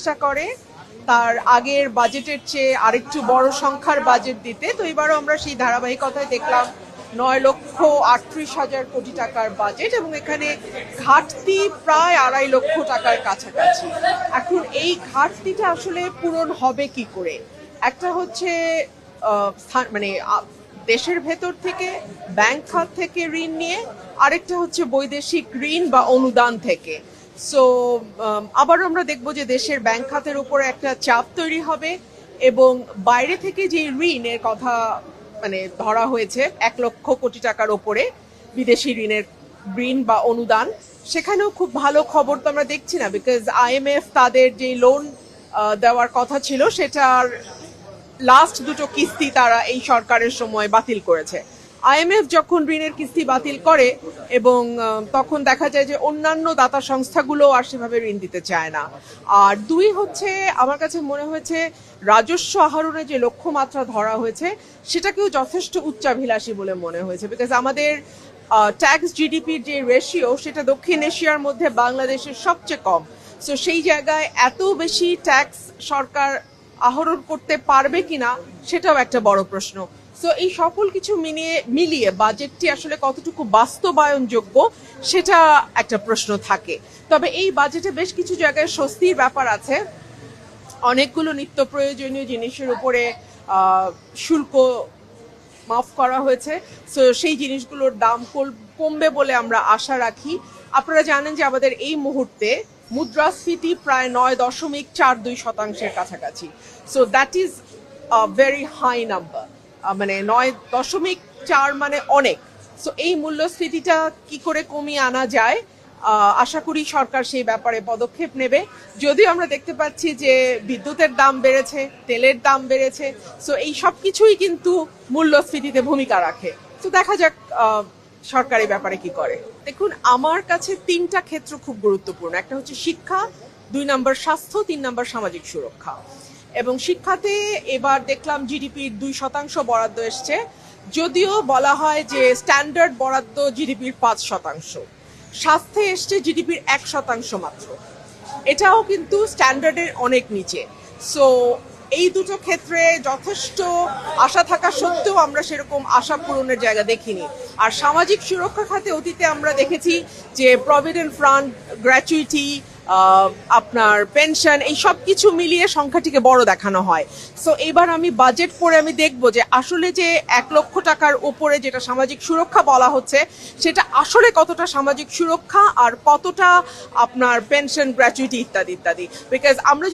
চেষ্টা করে তার আগের বাজেটের চেয়ে আরেকটু বড় সংখ্যার বাজেট দিতে। তো এবারও আমরা সেই ধারাবাহিকতায় দেখলাম 9,38,000 কোটি টাকার বাজেট, এবং এখানে ঘাটতি প্রায় 2.5 লক্ষ টাকার কাছাকাছি। এখন এই ঘাটতিটা আসলে পূরণ হবে কি করে? একটা হচ্ছে মানে দেশের ভেতর থেকে ব্যাংক খাত থেকে ঋণ নিয়ে, আরেকটা হচ্ছে বৈদেশিক ঋণ বা অনুদান থেকে। সো আবার আমরা দেখব যে দেশের ব্যাংক খাতের উপরে একটা চাপ তৈরি হবে, এবং বাইরে থেকে যে ঋণের কথা মানে ধরা হয়েছে 1 লক্ষ কোটি টাকার ওপরে বিদেশি ঋণ বা অনুদান, সেখানেও খুব ভালো খবর তো আমরা দেখছি না, বিকজ IMF তাদের যে লোন দেওয়ার কথা ছিল সেটার লাস্ট দুটো কিস্তি তারা এই সরকারের সময় বাতিল করেছে। IMF যখন ঋণের কিস্তি বাতিল করে, এবং তখন দেখা যায় যে অন্যান্য দাতা সংস্থাগুলো আর সেভাবে ঋণ দিতে চায় না। আর দুই হচ্ছে, আমার কাছে মনে হয়েছে রাজস্ব আহরণের যে লক্ষ্যমাত্রা ধরা হয়েছে সেটাকেও যথেষ্ট উচ্চাভিলাষী বলে মনে হয়েছে, বিকজ আমাদের ট্যাক্স জিডিপির যে রেশিও সেটা দক্ষিণ এশিয়ার মধ্যে বাংলাদেশের সবচেয়ে কম। সো সেই জায়গায় এত বেশি ট্যাক্স সরকার আহরণ করতে পারবে কিনা সেটাও একটা বড় প্রশ্ন। সো এই সকল কিছু মিলিয়ে বাজেটটি আসলে কতটুকু বাস্তবায়নযোগ্য সেটা একটা প্রশ্ন থাকে। তবে এই বাজেটে বেশ কিছু জায়গায় স্বস্তির ব্যাপার আছে। অনেকগুলো নিত্য প্রয়োজনীয় জিনিসের উপরে শুল্ক মাফ করা হয়েছে। সো সেই জিনিসগুলোর দাম কমবে বলে আমরা আশা রাখি। আপনারা জানেন যে আমাদের এই মুহূর্তে মুদ্রাস্ফীতি প্রায় 9.42% কাছাকাছি। So that is very high number, মানে 9.4 মানে অনেক। সো এই মূল্যস্ফীতিটা কি করে কমিয়ে আনা যায়, আশা করি সরকার সেই ব্যাপারে পদক্ষেপ নেবে। যদিও আমরা দেখতে পাচ্ছি যে বিদ্যুতের দাম বেড়েছে, তেলের দাম বেড়েছে, সো এই সব কিছুই কিন্তু মূল্যস্ফীতিতে ভূমিকা রাখে। তো দেখা যাক সরকার এই ব্যাপারে কি করে। দেখুন, আমার কাছে 3টা ক্ষেত্র খুব গুরুত্বপূর্ণ। একটা হচ্ছে শিক্ষা, 2 নম্বর স্বাস্থ্য, 3 নম্বর সামাজিক সুরক্ষা। এবং শিক্ষাতে এবার দেখলাম জিডিপির 2% বরাদ্দ এসছে, যদিও বলা হয় যে স্ট্যান্ডার্ড বরাদ্দ জিডিপির 5%। স্বাস্থ্যে এসছে জিডিপির 1% মাত্র, এটাও কিন্তু স্ট্যান্ডার্ডের অনেক নিচে। সো এই দুটো ক্ষেত্রে যথেষ্ট আশা থাকা সত্ত্বেও আমরা সেরকম আশা পূরণের জায়গা দেখিনি। আর সামাজিক সুরক্ষা খাতে অতীতে আমরা দেখেছি যে প্রভিডেন্ট ফান্ড, গ্র্যাচুইটি, আপনার পেনশন, এই সব কিছু মিলিয়ে সংখ্যাটিকে বড় দেখানো হয়। সো এবার আমি বাজেট পড়ে আমি দেখবো যে আসলে যে 1 লক্ষ টাকার উপরে যেটা সামাজিক সুরক্ষা বলা হচ্ছে সেটা আসলে কতটা সামাজিক সুরক্ষা আর কতটা আপনার পেনশন, গ্র্যাচুইটি ইত্যাদি ইত্যাদি। বিকজ আমরা